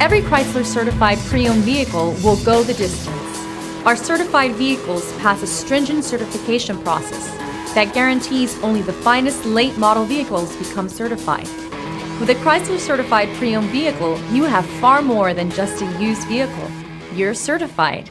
Every Chrysler certified pre-owned vehicle will go the distance. Our certified vehicles pass a stringent certification process that guarantees only the finest late model vehicles become certified. With a Chrysler certified pre-owned vehicle, you have far more than just a used vehicle. You're certified.